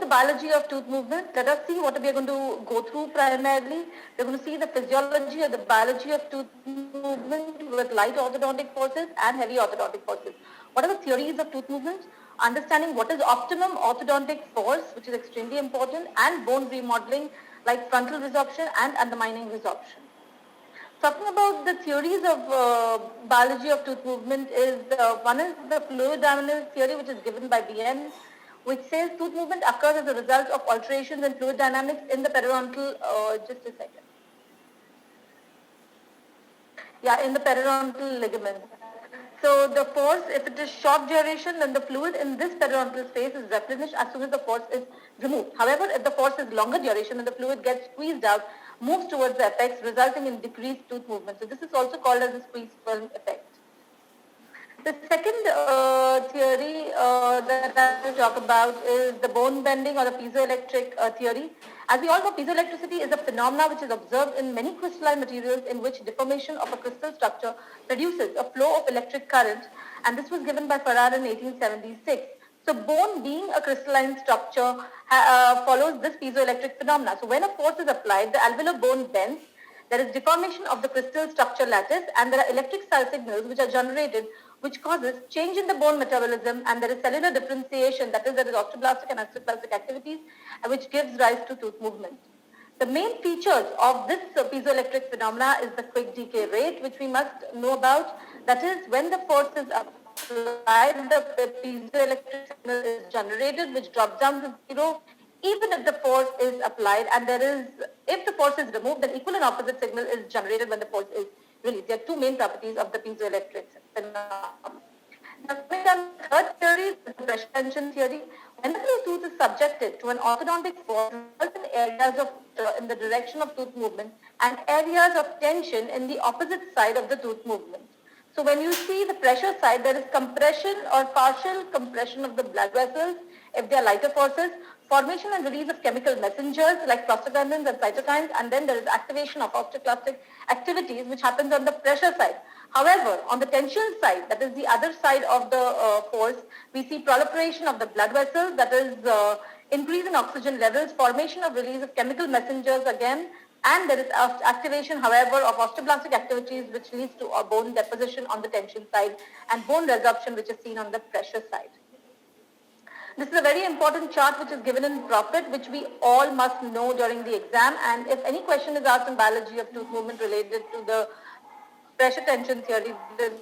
biology of tooth movement. Let us see what we are going to go through primarily. We're going to see the physiology or the biology of tooth movement with light orthodontic forces and heavy orthodontic forces. What are the theories of tooth movement? Understanding what is optimum orthodontic force, which is extremely important, and bone remodeling like frontal resorption and undermining resorption. Talking about the theories of biology of tooth movement is one is the fluid dynamics theory, which is given by BN, which says tooth movement occurs as a result of alterations in fluid dynamics in the periodontal. Just a second. Yeah, in the periodontal ligament. So the force, if it is short duration, then the fluid in this periodontal space is replenished as soon as the force is removed. However, if the force is longer duration, then the fluid gets squeezed out, moves towards the apex, resulting in decreased tooth movement. So this is also called as the squeeze film effect. The second theory that I will talk about is the bone bending or the piezoelectric theory. As we all know, piezoelectricity is a phenomenon which is observed in many crystalline materials in which deformation of a crystal structure produces a flow of electric current, and this was given by Farad in 1876. So bone being a crystalline structure follows this piezoelectric phenomena. So when a force is applied, the alveolar bone bends, there is deformation of the crystal structure lattice, and there are electric cell signals which are generated, which causes change in the bone metabolism, and there is cellular differentiation, that is, there is osteoblastic and osteoclastic activities, which gives rise to tooth movement. The main features of this piezoelectric phenomena is the quick decay rate, which we must know about. That is, when the force is applied, the piezoelectric signal is generated, which drops down to zero, even if the force is applied, and if the force is removed, then equal and opposite signal is generated when the force is released. There are two main properties of the piezoelectric phenomenon. Now, the third theory is the pressure tension theory. Whenever a tooth is subjected to an orthodontic force, certain areas of in the direction of tooth movement and areas of tension in the opposite side of the tooth movement. So when you see the pressure side, there is compression or partial compression of the blood vessels if they are lighter forces, formation and release of chemical messengers like prostaglandins and cytokines, and then there is activation of osteoclastic activities which happens on the pressure side. However, on the tension side, that is the other side of the force, we see proliferation of the blood vessels, that is increase in oxygen levels, formation of release of chemical messengers again, and there is activation, however, of osteoblastic activities which leads to a bone deposition on the tension side and bone resorption which is seen on the pressure side. This is a very important chart which is given in Profit, which we all must know during the exam, and if any question is asked in biology of tooth movement related to the pressure tension theory, this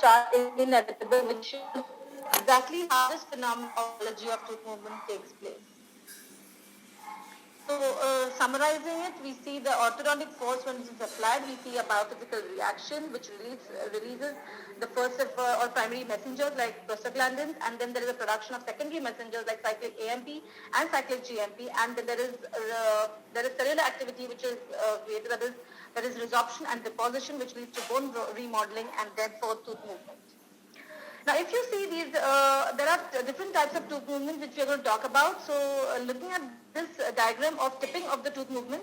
chart is inevitable, which shows exactly how this phenomenology of tooth movement takes place. So, summarizing it, we see the orthodontic force when it is applied, we see a biophysical reaction which releases the first or primary messengers like prostaglandins, and then there is a production of secondary messengers like cyclic AMP and cyclic GMP, and then there is cellular activity which is created, that is, there is resorption and deposition which leads to bone remodeling and therefore tooth movement. Now, if you see these, there are different types of tooth movement which we are going to talk about. So, looking at this diagram of tipping of the tooth movement,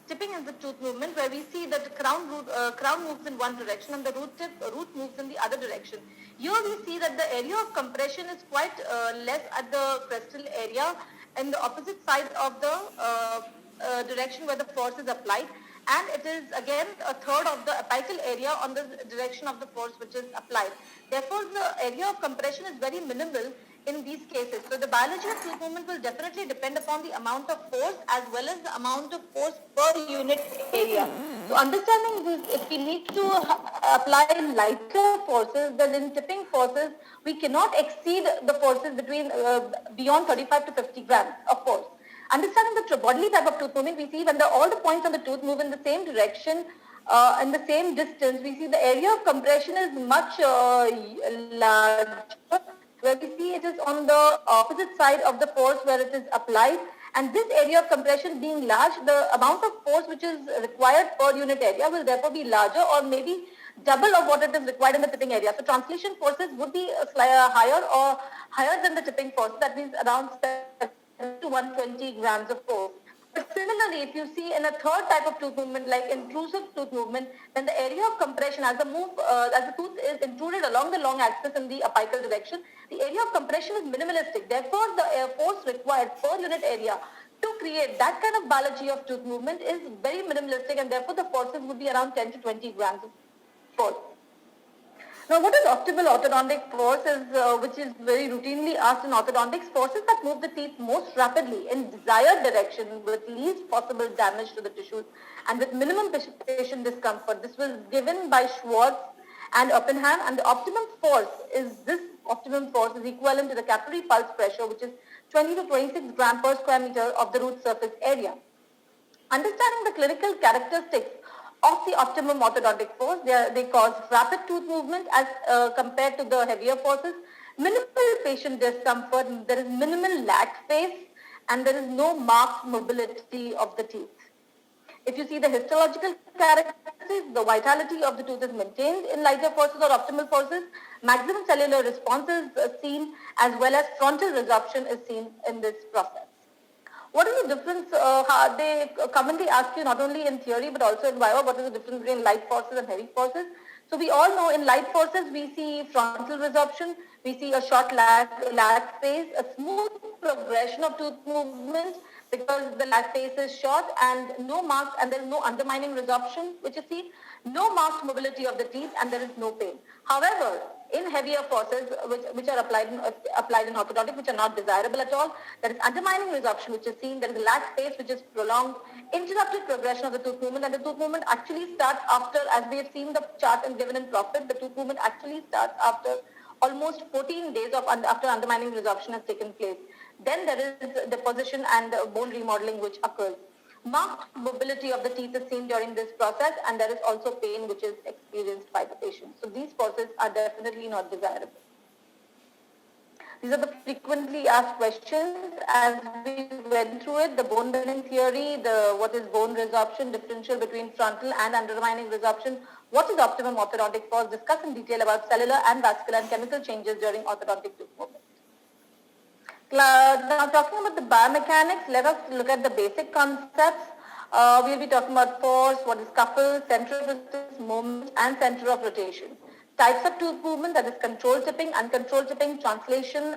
tipping is the tooth movement where we see that the crown moves in one direction and the root moves in the other direction. Here we see that the area of compression is quite less at the crestal area and the opposite side of the direction where the force is applied, and it is again a third of the apical area on the direction of the force which is applied. Therefore, the area of compression is very minimal in these cases. So, the biology of tooth movement will definitely depend upon the amount of force as well as the amount of force per unit area. So, understanding this, if we need to apply lighter forces, then in tipping forces, we cannot exceed the forces between beyond 35 to 50 grams of force. Understanding the bodily type of tooth movement, we see when all the points on the tooth move in the same direction, in the same distance, we see the area of compression is much larger, where we see it is on the opposite side of the force where it is applied, and this area of compression being large, the amount of force which is required per unit area will therefore be larger or maybe double of what it is required in the tipping area. So translation forces would be higher than the tipping force, that means around to 120 grams of force. But similarly, if you see in a third type of tooth movement, like intrusive tooth movement, then the area of compression as the tooth is intruded along the long axis in the apical direction, the area of compression is minimalistic. Therefore, the force required per unit area to create that kind of biology of tooth movement is very minimalistic, and therefore the forces would be around 10 to 20 grams of force. Now, what is optimal orthodontic force which is very routinely asked in orthodontics? Forces that move the teeth most rapidly in desired direction with least possible damage to the tissues and with minimum patient discomfort. This was given by Schwartz and Oppenheim, and the optimum force is equivalent to the capillary pulse pressure, which is 20 to 26 gram per square meter of the root surface area. Understanding the clinical characteristics of the optimum orthodontic force, they cause rapid tooth movement as compared to the heavier forces, minimal patient discomfort, there is minimal lack phase, and there is no marked mobility of the teeth. If you see the histological characteristics, the vitality of the tooth is maintained in lighter forces or optimal forces, maximum cellular response is seen, as well as frontal resorption is seen in this process. What is the difference? They commonly ask you not only in theory but also in Viva, what is the difference between light forces and heavy forces? So we all know in light forces we see frontal resorption, we see a short lag phase, a smooth progression of tooth movement because the lag phase is short and there is no undermining resorption which is seen, no marked mobility of the teeth, and there is no pain. However, in heavier forces which are applied in orthodontic, which are not desirable at all, there is undermining resorption which is seen, there is a lag phase which is prolonged, interrupted progression of the tooth movement, and the tooth movement actually starts after, as we have seen the chart and given in profit, the tooth movement actually starts after almost 14 days after undermining resorption has taken place. Then there is deposition and bone remodeling which occurs. Marked mobility of the teeth is seen during this process, and there is also pain which is experienced by the patient. So these forces are definitely not desirable. These are the frequently asked questions. As we went through it, the bone bending theory, what is bone resorption, differential between frontal and undermining resorption, what is optimum orthodontic force, discuss in detail about cellular and vascular and chemical changes during orthodontic tooth movement. Now talking about the biomechanics, let us look at the basic concepts. We'll be talking about force, what is couple, center of resistance, moment, and center of rotation. Types of tooth movement, that is controlled tipping, uncontrolled tipping, translation,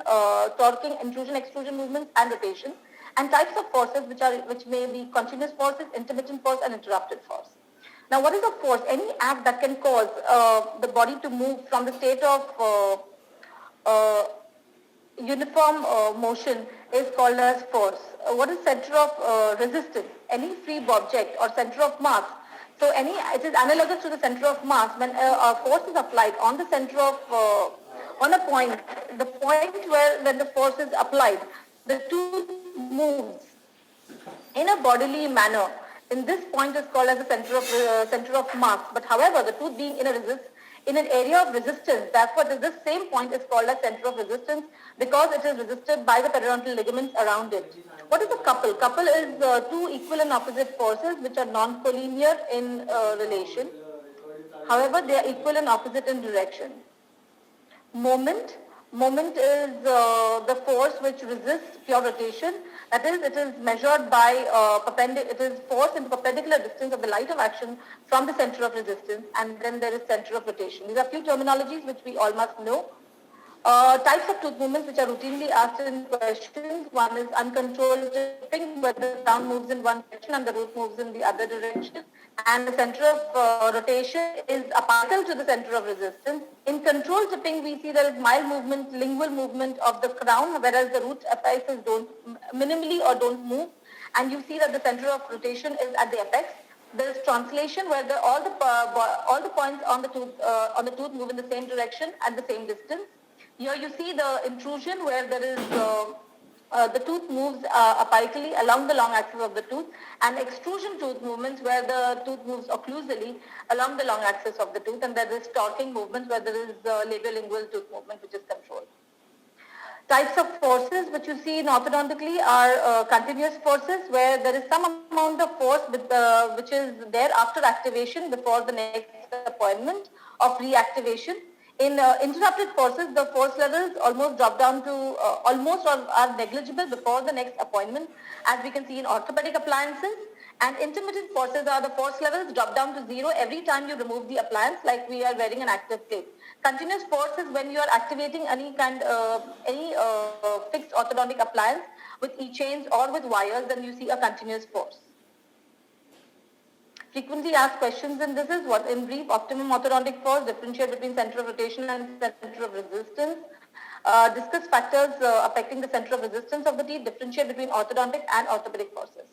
torquing, intrusion, extrusion movements, and rotation. And types of forces which may be continuous forces, intermittent force, and interrupted force. Now, what is a force? Any act that can cause the body to move from the state of uniform motion is called as force. What is center of resistance? Any free object or center of mass. So it is analogous to the center of mass. When a force is applied on the center of, on a point, the point where when the force is applied, the tooth moves in a bodily manner. In this point is called as the center of mass. But however, the tooth being in an area of resistance, therefore this same point is called as center of resistance because it is resisted by the periodontal ligaments around it. What is a couple? Couple is two equal and opposite forces which are non-collinear in relation. However, they are equal and opposite in direction. Moment is the force which resists pure rotation. That is, it is measured by it is force in perpendicular distance of the light of action from the center of resistance, and then there is center of rotation. These are few terminologies which we all must know. Types of tooth movements which are routinely asked in questions. One is uncontrolled tipping, where the crown moves in one direction and the root moves in the other direction. And the center of rotation is apical to the center of resistance. In controlled tipping, we see there is mild movement, lingual movement of the crown, whereas the root apices don't minimally or don't move. And you see that the center of rotation is at the apex. There is translation, where all the points on the tooth move in the same direction at the same distance. Here you see the intrusion, where there is the tooth moves apically along the long axis of the tooth, and extrusion tooth movements, where the tooth moves occlusally along the long axis of the tooth, and there is torquing movements, where there is labiolingual tooth movement which is controlled. Types of forces which you see in orthodontically are continuous forces, where there is some amount of force which is there after activation before the next appointment of reactivation. In interrupted forces, the force levels almost drop down to almost or are negligible before the next appointment, as we can see in orthopedic appliances. And intermittent forces are the force levels drop down to zero every time you remove the appliance, like we are wearing an active plate. Continuous force is when you are activating any fixed orthodontic appliance with e-chains or with wires, then you see a continuous force. Frequently asked questions in this is what, in brief, optimum orthodontic force, differentiate between center of rotation and center of resistance, discuss factors affecting the center of resistance of the teeth, differentiate between orthodontic and orthopedic forces.